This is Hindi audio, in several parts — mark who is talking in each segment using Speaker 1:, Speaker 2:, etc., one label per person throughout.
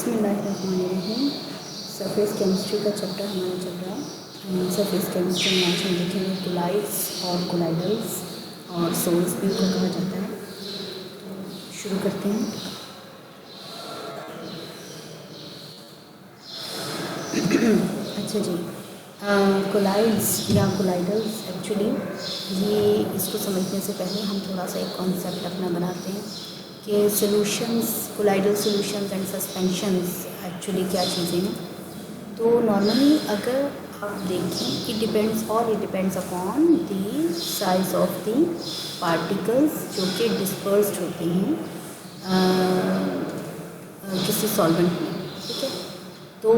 Speaker 1: बिस्मिल्लाहिर्रहमानिर्रहीम। सरफेस केमिस्ट्री का चैप्टर हमारा चल रहा है। सरफेस केमिस्ट्री में आज हम देखेंगे कोलाइड्स और कोलाइडल्स और सोल्स भी उनको कहा जाता है। तो शुरू करते हैं। अच्छा जी, कोलाइड्स या कोलाइडल्स एक्चुअली ये इसको समझने से पहले हम थोड़ा सा एक कॉन्सेप्ट अपना बनाते हैं कि solutions, colloidal solutions and suspensions actually क्या चीज़ें हैं। तो नॉर्मली अगर आप देखें it depends upon the size of the particles जो कि डिस्पर्स्ड होते हैं किसी सॉल्वेंट में, ठीक है। तो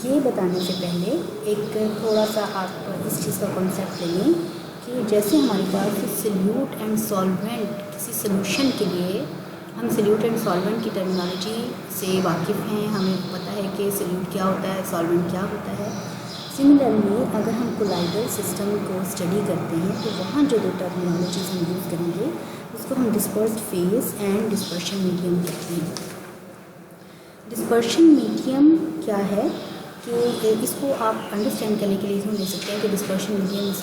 Speaker 1: ये बताने से पहले एक थोड़ा सा आप इस चीज़ का कॉन्सेप्ट ले लें कि जैसे हमारे पास सॉल्यूट एंड सॉल्वेंट, किसी सॉल्यूशन के लिए हम सॉल्यूट एंड सॉल्वेंट की टर्मिनोलॉजी से वाकिफ़ हैं, हमें पता है कि सॉल्यूट क्या होता है, सॉल्वेंट क्या होता है। सिमिलरली अगर हम कोलाइडल सिस्टम को स्टडी करते हैं तो वहाँ जो दो टर्मिनोलॉजीज हम यूज़ करेंगे उसको हम dispersed phase and dispersion medium कहते हैं। डिस्पर्शन मीडियम क्या है कि इसको आप अंडरस्टैंड करने के लिए हम ले सकते हैं कि dispersion medium is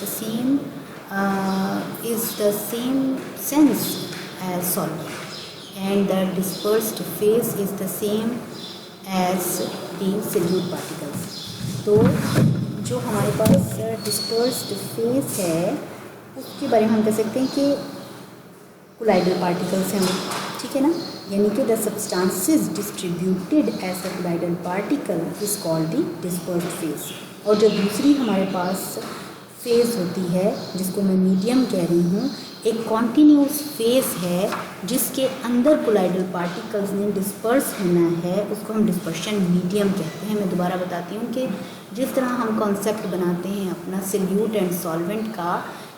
Speaker 1: the same sense as solvent and the dispersed phase is the same as the solute particles। तो जो हमारे पास dispersed phase है उसके बारे में हम कह सकते हैं कि कोलाइडल पार्टिकल्स हैं, ठीक है ना। यानी कि the substances distributed as a colloidal particle is called the dispersed phase. और जो दूसरी हमारे पास फेज़ होती है जिसको मैं मीडियम कह रही हूँ, एक कॉन्टीन्यूस फेज़ है जिसके अंदर कोलाइडल पार्टिकल्स ने डिस्पर्स होना है, उसको हम डिस्पर्शन मीडियम कहते हैं। मैं दोबारा बताती हूँ कि जिस तरह हम कॉन्सेप्ट बनाते हैं अपना सॉल्यूट एंड सॉल्वेंट का,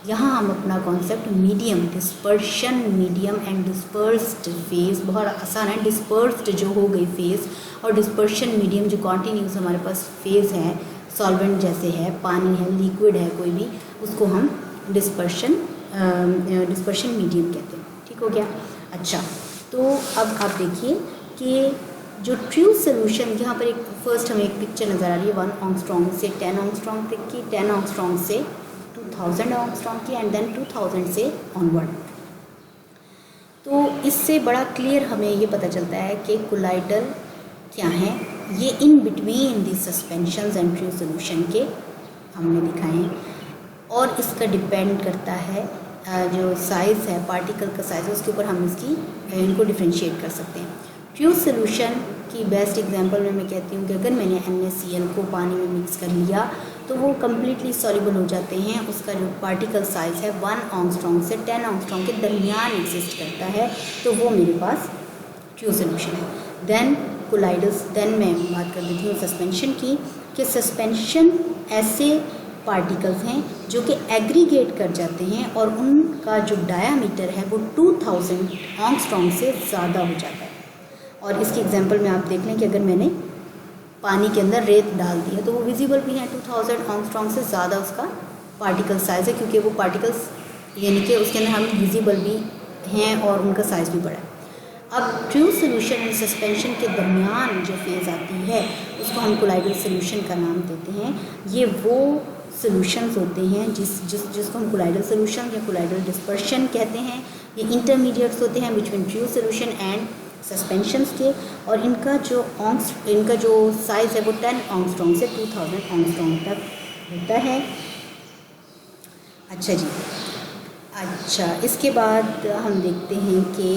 Speaker 1: यहाँ हम अपना concept medium, dispersion medium and dispersed phase, बहुत आसान है। डिस्पर्स्ड जो हो गई फेज़ और डिस्पर्शन मीडियम जो कॉन्टीन्यूस हमारे पास फेज़ है, सॉल्वेंट जैसे है, पानी है, लिक्विड है कोई भी, उसको हम डिस्पर्शन मीडियम कहते हैं, ठीक हो गया। अच्छा, तो अब आप देखिए कि जो ट्रू सोल्यूशन, यहाँ पर एक फर्स्ट हमें एक पिक्चर नज़र आ रही है 1 एंगस्ट्रॉम से 10 एंगस्ट्रॉम तक की, 10 एंगस्ट्रॉम से 2000 एंगस्ट्रॉम की एंड देन 2000 से ऑनवर्ड। तो इससे बड़ा क्लियर हमें ये पता चलता है कि कोलाइडल क्या है। ये in between the suspensions and true solution के हमने दिखाए हैं और इसका डिपेंड करता है जो साइज़ है, पार्टिकल का साइज़ है, उसके ऊपर हम इनको डिफ्रेंशिएट कर सकते हैं। ट्रू सोल्यूशन की बेस्ट एग्जांपल में मैं कहती हूँ कि अगर मैंने NaCl को पानी में मिक्स कर लिया तो वो कम्प्लीटली सॉल्युबल हो जाते हैं। उसका जो पार्टिकल साइज़ है 1 एंगस्ट्रॉम से 10 एंगस्ट्रॉम के दरमियान एग्जिस्ट करता है, तो वो मेरे पास ट्रू सोल्यूशन है। देन कोलाइडल्स, देन मैं बात कर देती हूँ सस्पेंशन की, कि सस्पेंशन ऐसे पार्टिकल्स हैं जो कि एग्रीगेट कर जाते हैं और उनका जो डायामीटर है वो 2000 एंगस्ट्रॉम से ज़्यादा हो जाता है। और इसकी एग्जांपल में आप देख लें कि अगर मैंने पानी के अंदर रेत डाल दिया तो वो विजिबल भी है, 2000 एंगस्ट्रॉम से ज़्यादा उसका पार्टिकल साइज़ है, क्योंकि वो पार्टिकल्स यानी कि उसके अंदर हम विजिबल भी हैं और उनका साइज़ भी बड़ा है। अब ट्रू सोल्यूशन एंड सस्पेंशन के दरमियान जो फेज़ आती है उसको हम कोलाइडल सोल्यूशन का नाम देते हैं। ये वो सोल्यूशंस होते हैं जिसको हम कोलाइडल सोल्यूशन या कोलाइडल डिस्पर्शन कहते हैं। ये इंटरमीडिएट्स होते हैं between true solution and suspensions के, और इनका जो साइज़ है वो 10 एंगस्ट्रॉम से 2000 एंगस्ट्रॉम तक होता है। अच्छा जी, अच्छा इसके बाद हम देखते हैं कि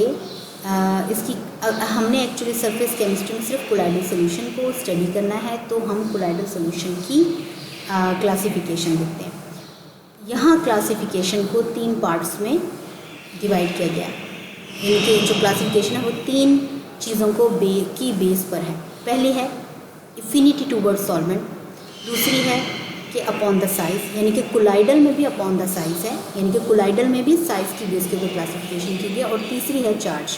Speaker 1: हमने एक्चुअली सरफेस केमिस्ट्री में सिर्फ कोलाइडल सोल्यूशन को स्टडी करना है, तो हम कोलाइडल सोल्यूशन की क्लासिफिकेशन देखते हैं। यहाँ क्लासिफिकेशन को 3 पार्ट्स में डिवाइड किया गया है। इनके जो क्लासिफिकेशन है वो 3 चीज़ों को की बेस पर है। पहली है एफिनिटी टूवर्ड्स सॉल्वेंट, दूसरी है कि अपॉन द साइज़, यानी कि कोलाइडल में भी अपॉन द साइज़ है, यानी कि कोलाइडल में भी साइज़ की बेस के ऊपर क्लासिफिकेशन की गई, और तीसरी है चार्ज।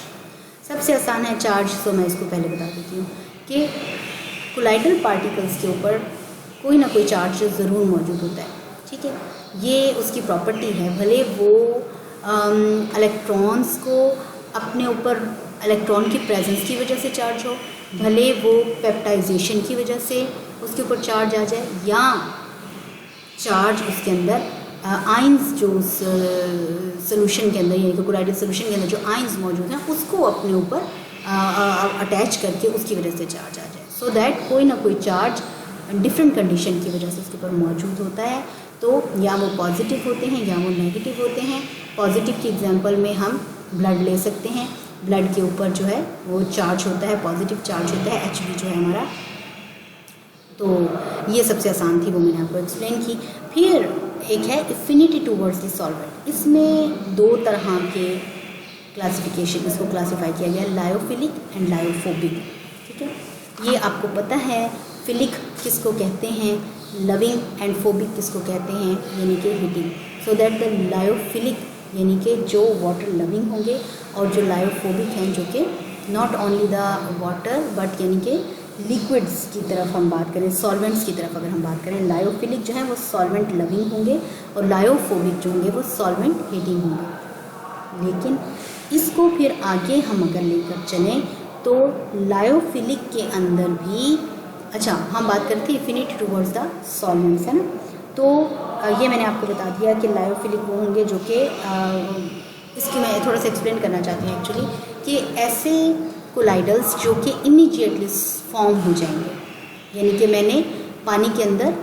Speaker 1: सबसे आसान है चार्ज, तो मैं इसको पहले बता देती हूँ कि कोलाइडल पार्टिकल्स के ऊपर कोई ना कोई चार्ज ज़रूर मौजूद होता है, ठीक है। ये उसकी प्रॉपर्टी है, भले वो इलेक्ट्रॉन्स को अपने ऊपर इलेक्ट्रॉन की प्रेजेंस की वजह से चार्ज हो, भले वो पेप्टाइजेशन की वजह से उसके ऊपर चार्ज आ जाए, या चार्ज उसके अंदर आइंस जो सोल्यूशन के अंदर, यानी कि कोलाइडल सोल्यूशन के अंदर जो आइंस मौजूद हैं उसको अपने ऊपर अटैच करके उसकी वजह से चार्ज आ जाए, सो दैट कोई ना कोई चार्ज डिफरेंट कंडीशन की वजह से उसके ऊपर मौजूद होता है। तो या वो पॉजिटिव होते हैं या वो नेगेटिव होते हैं। पॉजिटिव की एग्जांपल में हम ब्लड ले सकते हैं, ब्लड के ऊपर जो है वो चार्ज होता है, पॉजिटिव चार्ज होता है, Hb जो है हमारा। तो ये सबसे आसान थी, वो मैंने आपको एक्सप्लेन की। फिर एक है एफिनिटी टूवर्ड्स द सॉल्वेंट। इसमें दो तरह के क्लासिफिकेशन, इसको क्लासीफाई किया गया, लायोफिलिक एंड लायोफोबिक। ठीक है, ये आपको पता है फिलिक किसको कहते हैं, लविंग एंड फोबिक किसको कहते हैं, यानी कि heating. So that the lyophilic यानी कि जो वाटर लविंग होंगे, और जो लायोफोबिक हैं जो कि not only the water but यानी कि लिक्विड्स की तरफ हम बात करें, सॉल्वेंट्स की तरफ अगर हम बात करें, लायोफिलिक जो है वो सॉल्वेंट लविंग होंगे और लायोफोबिक जो होंगे वो सॉल्वेंट हीटिंग होंगे। लेकिन इसको फिर आगे हम अगर लेकर चलें तो लायोफिलिक के अंदर भी, अच्छा हम बात करते हैं एफिनिटी टुवर्ड्स द सॉल्वेंट्स, है ना। तो ये मैंने आपको बता दिया कि लायोफिलिक वो होंगे जो कि इसकी मैं थोड़ा सा एक्सप्लेन करना चाहती हूँ एक्चुअली, कि ऐसे कोलाइडल्स जो कि इमीडिएटली फॉर्म हो जाएंगे, यानी कि मैंने पानी के अंदर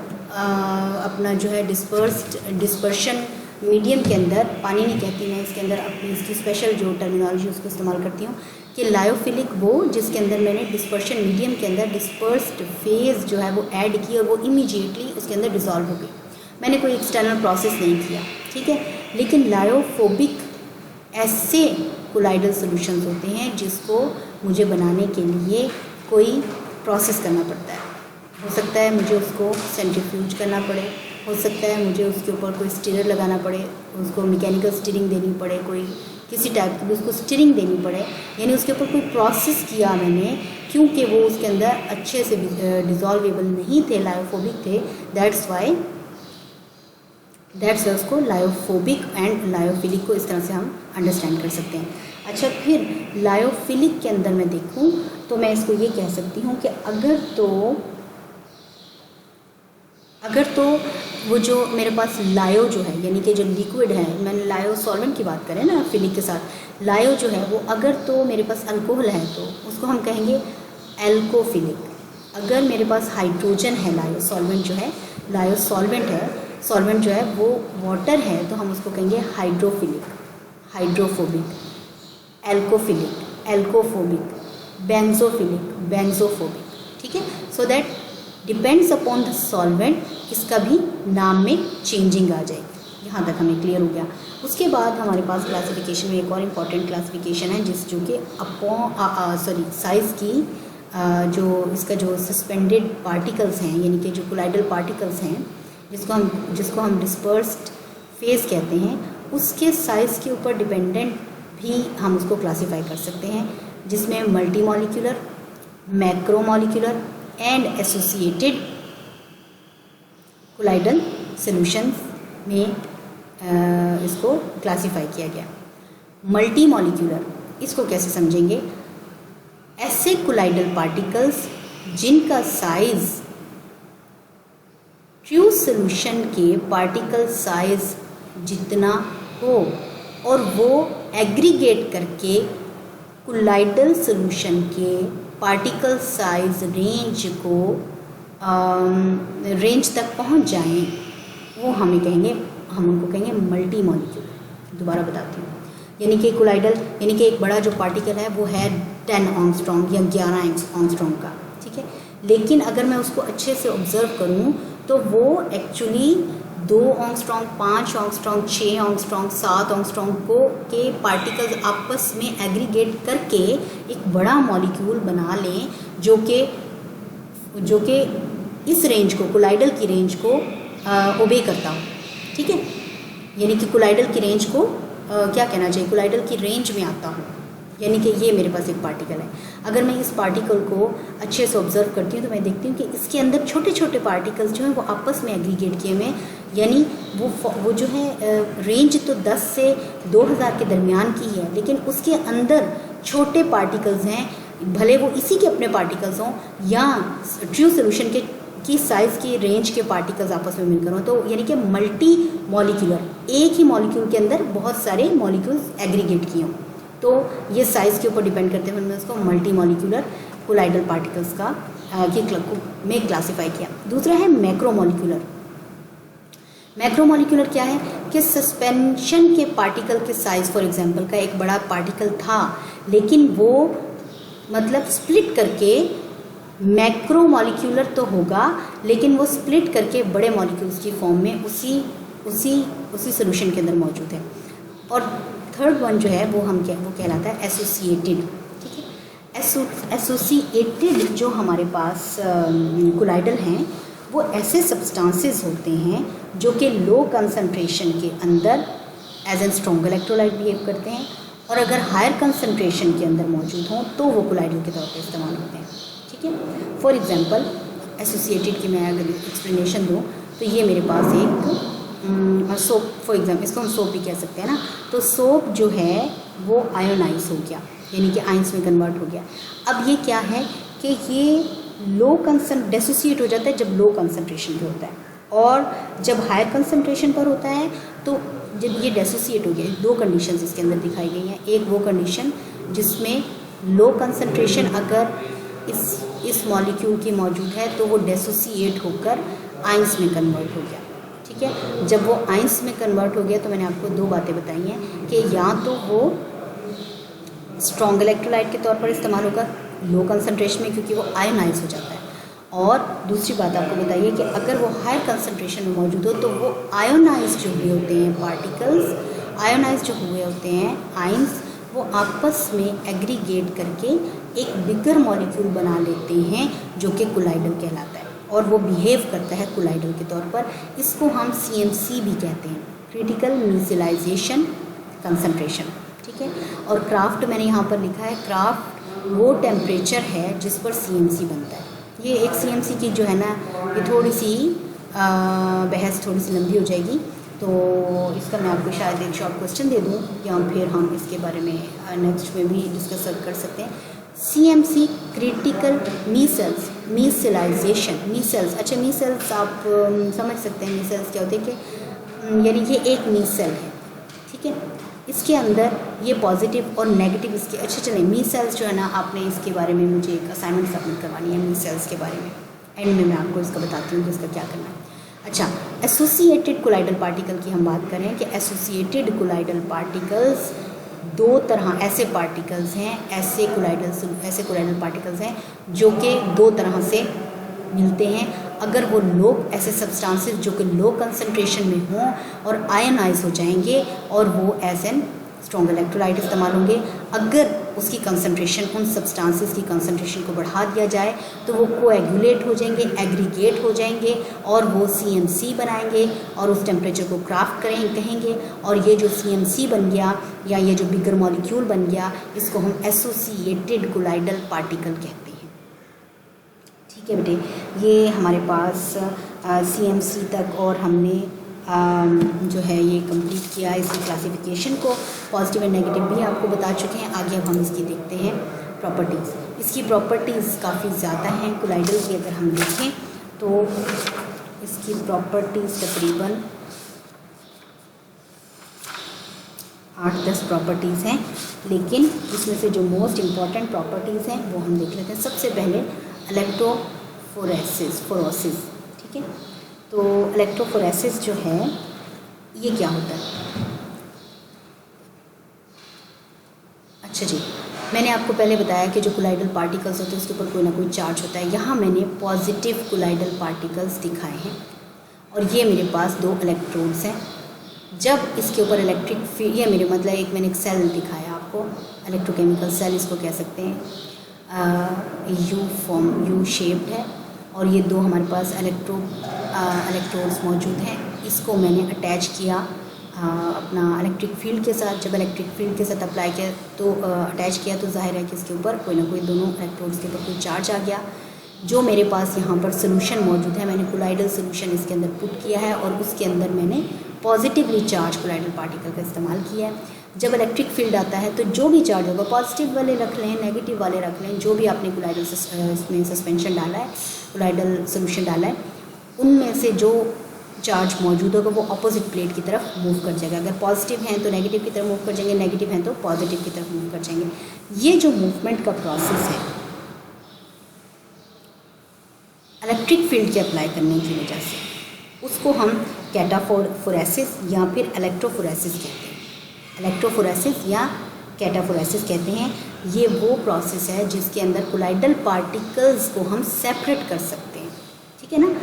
Speaker 1: अपना जो है डिस्पर्शन मीडियम के अंदर, पानी नहीं कहती मैं इसके अंदर, अपनी इसकी स्पेशल जो टर्मिनोलॉजी उसको इस्तेमाल करती हूँ कि लायोफिलिक वो जिसके अंदर मैंने डिस्पर्शन मीडियम के अंदर डिस्पर्स्ड फेज जो है वो ऐड की और वो इमीडिएटली उसके अंदर डिसॉल्व हो गई, मैंने कोई एक्सटर्नल प्रोसेस नहीं किया। ठीक है, लेकिन लायोफोबिक ऐसे कोलाइडल सॉल्यूशंस होते हैं जिसको मुझे बनाने के लिए कोई प्रोसेस करना पड़ता है। हो सकता है मुझे उसको सेंट्रीफ्यूज करना पड़े, हो सकता है मुझे उसके ऊपर कोई स्टीरर लगाना पड़े, उसको मैकेनिकल स्टीरिंग देनी पड़े, कोई किसी टाइप की उसको स्टीरिंग देनी पड़े, यानी उसके ऊपर कोई प्रोसेस किया मैंने, क्योंकि वो उसके अंदर अच्छे से डिसॉल्वेबल नहीं थे, लायोफोबिक थे, दैट्स वाई उसको लायोफोबिक एंड लायोफिलिक को इस तरह से हम अंडरस्टैंड कर सकते हैं। अच्छा, फिर लायोफिलिक के अंदर मैं देखूं तो मैं इसको ये कह सकती हूँ कि अगर तो वो जो मेरे पास लायो जो है, यानी कि जो लिक्विड है, मैंने लायो सॉल्वेंट की बात करें ना फिलिक के साथ, लायो जो है वो अगर तो मेरे पास अल्कोहल है तो उसको हम कहेंगे एल्कोफिलिक। अगर मेरे पास हाइड्रोजन है, लायो सॉल्वेंट जो है, लायो सॉल्वेंट जो है वो वाटर है तो हम उसको कहेंगे हाइड्रोफिलिक, हाइड्रोफोबिक, एल्कोफिलिक, एल्कोफोबिक, बेंजोफोबिक। ठीक है, so that depends upon the solvent, इसका भी नाम में चेंजिंग आ जाएगी। यहाँ तक हमें क्लियर हो गया। उसके बाद हमारे पास क्लासिफिकेशन में एक और इम्पॉर्टेंट क्लासिफिकेशन है जो कि साइज़ की जो इसका जो सस्पेंडेड पार्टिकल्स हैं, यानी कि जो कोलाइडल पार्टिकल्स हैं जिसको हम डिस्पर्स्ड फेज कहते हैं, उसके साइज़ के ऊपर डिपेंडेंट भी हम उसको क्लासीफाई कर सकते हैं, जिसमें multi molecular, macromolecular and associated colloidal solutions में इसको क्लासीफाई किया गया। मल्टी मॉलिक्यूलर, इसको कैसे समझेंगे? ऐसे कोलाइडल पार्टिकल्स जिनका साइज ट्रू सॉल्यूशन के पार्टिकल साइज जितना हो और वो एग्रीगेट करके कोलाइडल सॉल्यूशन के पार्टिकल साइज रेंज तक पहुंच जाएं, वो हम उनको कहेंगे मल्टी मॉलिक्यूलर। दोबारा बताती हूँ, यानी कि कोलाइडल यानी कि एक बड़ा जो पार्टिकल है वो है 10 एंगस्ट्रॉम या 11 एंगस्ट्रॉम का, ठीक है। लेकिन अगर मैं उसको अच्छे से ऑब्जर्व करूँ तो वो actually 2 angstrom, 5 angstrom, 6 angstrom, 7 angstrom के पार्टिकल्स आपस में एग्रीगेट करके एक बड़ा मॉलिक्यूल बना लें जो कि इस रेंज को, कोलाइडल की रेंज को ओबे करता हो, ठीक है। यानी कि कोलाइडल की रेंज को क्या कहना चाहिए, कोलाइडल की रेंज में आता हो, यानी कि ये मेरे पास एक पार्टिकल है। अगर मैं इस पार्टिकल को अच्छे से ऑब्जर्व करती हूँ तो मैं देखती हूँ कि इसके अंदर छोटे छोटे पार्टिकल्स जो हैं वो आपस में एग्रीगेट किए हुए, यानी वो जो है रेंज तो 10 से 2000 के दरमियान की है, लेकिन उसके अंदर छोटे पार्टिकल्स हैं, भले वो इसी के अपने पार्टिकल्स हों या ट्रू सोल्यूशन के की साइज़ की रेंज के पार्टिकल्स आपस में मिलकर हों, तो यानी कि मल्टी मॉलिक्यूलर, एक ही मॉलिक्यूल के अंदर बहुत सारे मॉलिक्यूल्स एग्रीगेट किए हों, तो ये साइज़ के ऊपर डिपेंड करते हुए हमने उसको मल्टी मॉलिक्यूलर कोलाइडल पार्टिकल्स का में क्लासीफाई किया। दूसरा है मैक्रोमोलिकुलर। मैक्रोमोलिकुलर क्या है कि सस्पेंशन के पार्टिकल के साइज़, फॉर एग्जांपल का एक बड़ा पार्टिकल था लेकिन वो मतलब स्प्लिट करके मैक्रोमोलिकुलर तो होगा लेकिन वो स्प्लिट करके बड़े मॉलिक्यूल्स की फॉर्म में उसी सोल्यूशन के अंदर मौजूद है। और थर्ड वन जो है वो कहलाता है एसोसिएटेड। ठीक है, एसोसिएटेड जो हमारे पास कोलाइडल हैं वो ऐसे सब्सटेंसेस होते हैं जो कि लो कंसंट्रेशन के अंदर as an strong electrolyte behave करते हैं, और अगर हायर कंसंट्रेशन के अंदर मौजूद हों तो वो कोलाइडल के तौर पर इस्तेमाल होते हैं। ठीक है, फॉर एग्जांपल एसोसिएटेड की मैं अगर एक्सप्लेनेशन दूँ तो ये मेरे पास एक सोप, फॉर एग्जाम्पल इसको हम सोप भी कह सकते हैं ना, तो सोप जो है वो आयोनाइज हो गया यानी कि आइंस में कन्वर्ट हो गया। अब ये क्या है कि ये डेसोसिएट हो जाता है जब लो कंसंट्रेशन पे होता है, और जब हायर कंसंट्रेशन पर होता है तो जब ये डेसोसिएट हो गया, दो कंडीशंस इसके अंदर दिखाई गई हैं। एक वो कंडीशन जिसमें लो कंसंट्रेशन अगर इस मॉलिक्यूल की मौजूद है तो वो डेसोसिएट होकर आइंस में कन्वर्ट हो गया। ठीक है, जब वो आइंस में कन्वर्ट हो गया तो मैंने आपको दो बातें बताई हैं कि या तो वो स्ट्रॉन्ग इलेक्ट्रोलाइट के तौर पर इस्तेमाल होगा लो कंसंट्रेशन में क्योंकि वो आयोनाइज हो जाता है, और दूसरी बात आपको बताइए कि अगर वो हायर कंसंट्रेशन में मौजूद हो तो वो आयोनाइज जो हुए होते हैं पार्टिकल्स, आयोनाइज जो हुए होते हैं आइंस, वो आपस में एग्रीगेट करके एक बिगर मॉलिक्यूल बना लेते हैं जो कि कोलाइडल कहलाता है, और वो बिहेव करता है कोलाइडल के तौर पर। इसको हम CMC भी कहते हैं, क्रिटिकल मिसलाइजेशन कंसंट्रेशन। ठीक है, और क्राफ्ट मैंने यहाँ पर लिखा है, क्राफ्ट वो टेम्परेचर है जिस पर CMC बनता है। ये एक CMC की जो है ना, ये थोड़ी सी बहस थोड़ी सी लंबी हो जाएगी, तो इसका मैं आपको शायद एक शॉर्ट क्वेश्चन दे दूँ या फिर हम इसके बारे में नेक्स्ट में भी डिस्कस कर सकते हैं। CMC क्रिटिकल मिसलाइजेशन, मीसेल्स, अच्छा मीसेल्स आप समझ सकते हैं मीसेल्स क्या होते हैं कि यानी ये एक मीसेल है। ठीक है, इसके अंदर ये पॉजिटिव और नेगेटिव इसके, अच्छा चलें मीसेल्स जो है ना, आपने इसके बारे में मुझे एक असाइनमेंट सबमिट करवानी है मीसेल्स के बारे में, एंड में मैं आपको इसका बताती हूँ कि इसका क्या करना है। अच्छा, एसोसिएटेड कोलाइडल पार्टिकल की हम बात करें कि एसोसिएटेड कोलाइडल पार्टिकल्स दो तरह ऐसे पार्टिकल्स हैं, ऐसे कोलाइडल पार्टिकल्स हैं जो कि दो तरह से मिलते हैं। अगर वो ऐसे सब्सटेंसेस जो कि लो कंसंट्रेशन में हों और आयनाइज हो जाएंगे और वो एज एन स्ट्रॉन्ग इलेक्ट्रोलाइट इस्तेमाल होंगे। अगर उसकी कंसंट्रेशन, उन सब्सटेंसेस की कंसंट्रेशन को बढ़ा दिया जाए तो वो कोएगुलेट हो जाएंगे, एग्रीगेट हो जाएंगे और वो CMC बनाएंगे और उस टेम्परेचर को क्राफ्ट कहेंगे, और ये जो CMC बन गया या ये जो बिगर मॉलिक्यूल बन गया, इसको हम एसोसिएटेड कोलाइडल पार्टिकल कहते हैं। ठीक है बेटे, ये हमारे पास CMC तक और हमने जो है ये कंप्लीट किया। इसकी क्लासिफिकेशन को पॉजिटिव एंड नेगेटिव भी आपको बता चुके हैं। आगे अब हम इसकी देखते हैं प्रॉपर्टीज़। इसकी प्रॉपर्टीज़ काफ़ी ज़्यादा हैं कोलाइडल की, अगर हम देखें तो इसकी प्रॉपर्टीज़ तकरीबन 8-10 प्रॉपर्टीज़ हैं, लेकिन इसमें से जो मोस्ट इम्पॉर्टेंट प्रॉपर्टीज़ हैं वो हम देख लेते हैं। सबसे पहले इलेक्ट्रोफोरेसिस। ठीक है, तो इलेक्ट्रोफोरेसिस जो है ये क्या होता है? अच्छा जी, मैंने आपको पहले बताया कि जो कोलाइडल पार्टिकल्स होते हैं उसके ऊपर कोई ना कोई चार्ज होता है। यहाँ मैंने पॉजिटिव कोलाइडल पार्टिकल्स दिखाए हैं और ये मेरे पास 2 इलेक्ट्रोड्स हैं। जब इसके ऊपर इलेक्ट्रिक फील्ड, ये मेरे मतलब एक मैंने एक सेल दिखाया आपको, इलेक्ट्रोकेमिकल सेल इसको कह सकते हैं, यू शेप्ड है और ये 2 हमारे पास इलेक्ट्रोड्स मौजूद हैं। इसको मैंने अटैच किया अपना इलेक्ट्रिक फील्ड के साथ। जब इलेक्ट्रिक फील्ड के साथ अप्लाई किया तो अटैच किया तो जाहिर है कि इसके ऊपर कोई ना कोई दोनों इलेक्ट्रोड्स के ऊपर कोई चार्ज आ गया। जो मेरे पास यहाँ पर सोल्यूशन मौजूद है, मैंने कोलाइडल सोल्यूशन इसके अंदर पुट किया है और उसके अंदर मैंने पॉजिटिवली चार्ज कोलाइडल पार्टिकल का इस्तेमाल किया है। जब इलेक्ट्रिक फील्ड आता है तो जो भी चार्ज होगा, पॉजिटिव वाले रख लें, नेगेटिव वाले रख लें, जो भी आपने कोलाइडल इसमें सस्पेंशन डाला है, कोलाइडल सोल्यूशन डाला है, उनमें से जो चार्ज मौजूद होगा वो अपोजिट प्लेट की तरफ मूव कर जाएगा। अगर पॉजिटिव हैं तो नेगेटिव की तरफ मूव कर जाएंगे, नेगेटिव हैं तो पॉजिटिव की तरफ मूव कर जाएंगे। ये जो मूवमेंट का प्रोसेस है इलेक्ट्रिक फील्ड के अप्लाई करने की वजह से, उसको हम कैटाफोरेसिस या फिर इलेक्ट्रोफोरेसिस कहते हैं। इलेक्ट्रोफोरेसिस या कैटाफोरेसिस कहते हैं। ये वो प्रोसेस है जिसके अंदर कोलाइडल पार्टिकल्स को हम सेपरेट कर सकते हैं, ठीक है ना।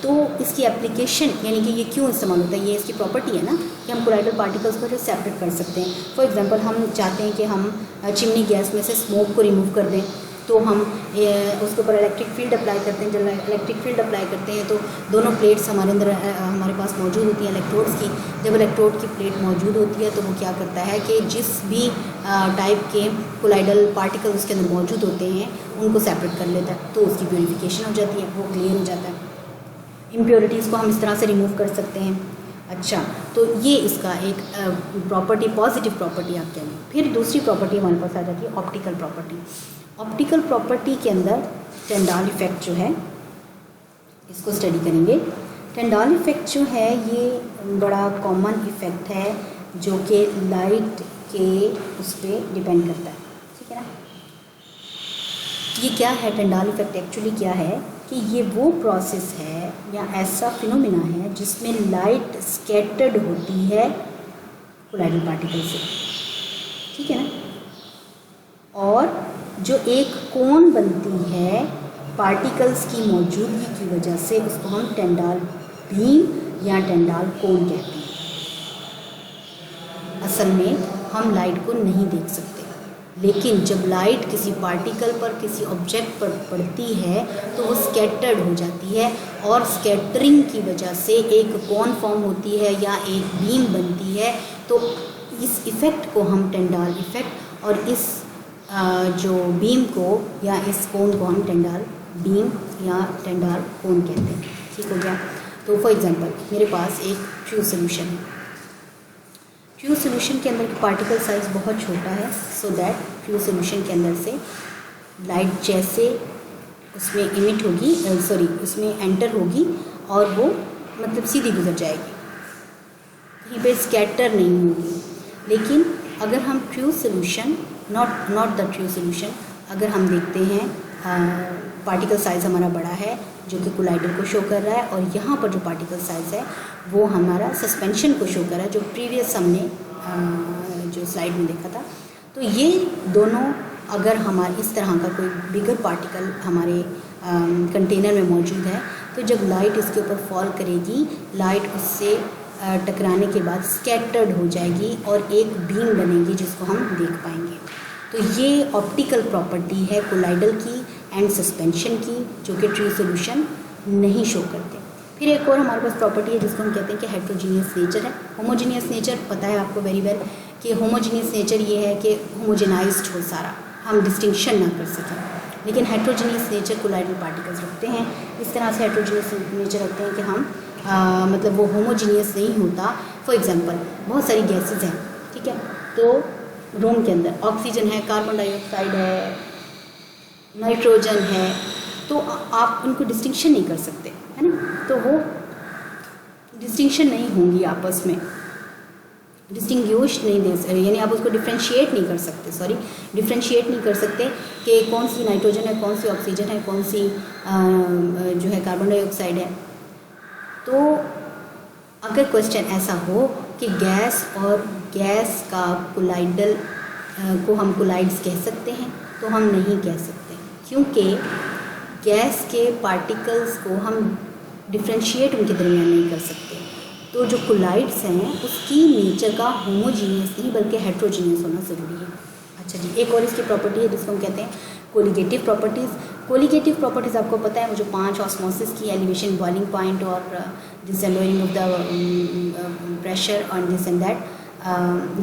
Speaker 1: तो इसकी एप्लीकेशन यानी कि ये क्यों इस्तेमाल होता है, ये इसकी प्रॉपर्टी है ना कि हम कोलाइडल पार्टिकल्स को सेपरेट कर सकते हैं। फॉर एग्जांपल हम चाहते हैं कि हम चिमनी गैस में से स्मोक को रिमूव कर दें, तो हम उसके ऊपर इलेक्ट्रिक फील्ड अप्लाई करते हैं। जब इलेक्ट्रिक फील्ड अप्लाई करते हैं तो दोनों प्लेट्स हमारे अंदर हमारे पास मौजूद होती हैं इलेक्ट्रोड्स की। जब इलेक्ट्रोड की प्लेट मौजूद होती है तो वो क्या करता है कि जिस भी टाइप के कोलाइडल पार्टिकल उसके अंदर मौजूद होते हैं उनको सेपरेट कर लेता है, तो उसकी प्यूरिफिकेशन हो जाती है, वो क्लियर हो जाता है। इम्प्योरिटीज़ को हम इस तरह से रिमूव कर सकते हैं। अच्छा, तो ये इसका एक प्रॉपर्टी, पॉजिटिव प्रॉपर्टी आप कहेंगे। फिर दूसरी प्रॉपर्टी हमारे पास आ जाती है ऑप्टिकल प्रॉपर्टी। ऑप्टिकल प्रॉपर्टी के अंदर टेंडाल इफेक्ट जो है, इसको स्टडी करेंगे। टेंडाल इफेक्ट जो है ये बड़ा कॉमन इफेक्ट है जो कि लाइट के उस पर डिपेंड करता है, ठीक है ना। ये क्या है टेंडाल इफेक्ट, एक्चुअली क्या है कि ये वो प्रोसेस है या ऐसा फिनोमिना है जिसमें लाइट स्कैटर्ड होती है कोलाइडल पार्टिकल से, ठीक है ना। और जो एक कोन बनती है पार्टिकल्स की मौजूदगी की वजह से, उसको हम टेंडाल बीम या टेंडाल कोन कहते हैं। असल में हम लाइट को नहीं देख सकते, लेकिन जब लाइट किसी पार्टिकल पर, किसी ऑब्जेक्ट पर पड़ती है तो वो स्कैटर्ड हो जाती है, और स्कैटरिंग की वजह से एक कोन फॉर्म होती है या एक बीम बनती है। तो इस इफ़ेक्ट को हम टेंडाल इफ़ेक्ट, और इस जो बीम को या इस कोन को हम टेंडाल बीम या टेंडाल कोन कहते हैं, ठीक हो गया। तो फॉर एग्जांपल मेरे पास एक फ्यूज सोल्यूशन है। फ्यूज सोल्यूशन के अंदर पार्टिकल साइज़ बहुत छोटा है, सो दैट फ्यूज सोल्यूशन के अंदर से लाइट जैसे उसमें इमिट होगी, उसमें एंटर होगी और वो मतलब सीधी गुजर जाएगी, कहीं पे स्कैटर नहीं होगी। लेकिन अगर हम fuse solution, not the fuse solution, अगर हम देखते हैं पार्टिकल साइज़ हमारा बड़ा है जो कि कोलाइडल को शो कर रहा है, और यहाँ पर जो पार्टिकल साइज़ है वो हमारा सस्पेंशन को शो कर रहा है, जो प्रीवियस हमने जो स्लाइड में देखा था। तो ये दोनों अगर हमारे इस तरह का कोई बिगर पार्टिकल हमारे कंटेनर में मौजूद है, तो जब लाइट इसके ऊपर फॉल करेगी, लाइट उससे टकराने के बाद स्कैटर्ड हो जाएगी और एक बीम बनेगी जिसको हम देख पाएंगे। तो ये ऑप्टिकल प्रॉपर्टी है कोलाइडल की एंड सस्पेंशन की, जो कि ट्रू सोल्यूशन नहीं शो करते। फिर एक और हमारे पास प्रॉपर्टी है जिसको हम कहते हैं कि हेट्रोजीनियस नेचर है। होमोजीनियस नेचर पता है आपको वेरी वेल कि होमोजीनियस नेचर ये है कि होमोजेनाइज्ड हो सारा, हम डिस्टिंक्शन ना कर सकें। लेकिन हेट्रोजीनियस नेचर कोलाइडल पार्टिकल्स रखते हैं, इस तरह से हेट्रोजीनियस नेचर रखते हैं कि हम मतलब वो होमोजीनियस नहीं होता। फॉर एग्जांपल बहुत सारी गैसेस हैं, ठीक है, तो रूम के अंदर ऑक्सीजन है, कार्बन डाइऑक्साइड है, नाइट्रोजन है, तो आप उनको डिस्टिंक्शन नहीं कर सकते, है ना। तो वो डिस्टिंक्शन नहीं होंगी आपस में, डिस्टिंग्विश नहीं दे, यानी आप उसको डिफ्रेंशिएट नहीं कर सकते, डिफ्रेंशिएट नहीं कर सकते कि कौन सी नाइट्रोजन है, कौन सी ऑक्सीजन है, कौन सी जो है कार्बन डाइऑक्साइड है। तो अगर क्वेश्चन ऐसा हो कि गैस और गैस का कोलाइडल को हम कोलाइड्स कह सकते हैं, तो हम नहीं कह सकते, क्योंकि गैस के पार्टिकल्स को हम डिफ्रेंशिएट उनके दरमियान नहीं कर सकते। तो जो कोलाइड्स हैं उसकी नेचर का होमोजीनियस नहीं बल्कि हेट्रोजीनियस होना ज़रूरी है। अच्छा जी, एक और इसकी प्रॉपर्टी है जिसको हम कहते हैं कोलिगेटिव प्रॉपर्टीज़। कोलिगेटिव प्रॉपर्टीज़ आपको पता है, वो जो 5 ऑस्मोसिस की एलिवेशन, बॉइलिंग पॉइंट और this and lowering of the pressure और दिस एंड दैट,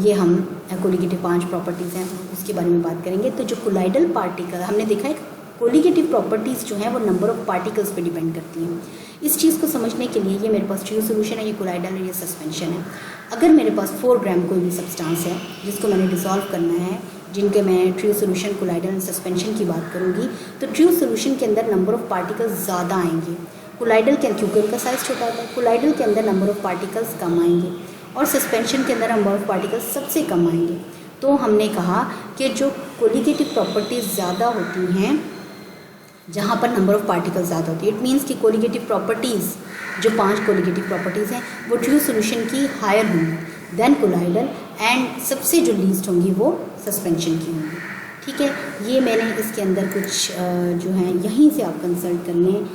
Speaker 1: ये हम कोलिगेटिव 5 प्रॉपर्टीज़ हैं, उसके बारे में बात करेंगे। तो जो कोलाइडल पार्टिकल हमने देखा है, कोलिगेटिव प्रॉपर्टीज़ जो हैं वो नंबर ऑफ पार्टिकल्स पे डिपेंड करती हैं। इस चीज़ को समझने के लिए ये मेरे पास ट्रू सोल्यूशन है, ये कोलाइडल है, ये सस्पेंशन है। अगर मेरे पास 4 ग्राम कोई भी सब्सटेंस है जिसको मैंने डिसॉल्व करना है, जिनके मैं true solution colloidal and suspension की बात करूँगी, तो ट्रू सोल्यूशन के अंदर नंबर ऑफ पार्टिकल्स ज़्यादा आएंगे। कोलाइडल के क्योंकि उनका साइज़ छोटा होता है, कोलाइडल के अंदर नंबर ऑफ पार्टिकल्स कम आएंगे और सस्पेंशन के अंदर नंबर ऑफ पार्टिकल्स सबसे कम आएंगे। तो हमने कहा कि जो कोलिगेटिव प्रॉपर्टीज़ ज़्यादा होती हैं जहाँ पर नंबर ऑफ पार्टिकल्स ज़्यादा होती है, इट मीन्स कि कोलिगेटिव प्रॉपर्टीज़ जो 5 कोलिगेटिव प्रॉपर्टीज़ हैं वो ट्रू सोल्यूशन की हायर होंगी देन कोलाइडल, एंड सबसे जो लीस्ट होंगी वो सस्पेंशन की होंगी। ठीक है, ये मैंने इसके अंदर कुछ जो हैं यहीं से आप कंसल्ट कर लें,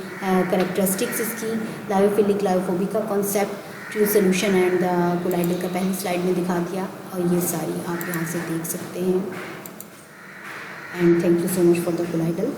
Speaker 1: कैरेक्टरिस्टिक्स इसकी, लायोफिलिक लायोफोबिक का concept, true solution and colloidal का पहली स्लाइड में दिखा दिया, और ये सारी आप यहाँ से देख सकते हैं। And thank you so much for the colloidal.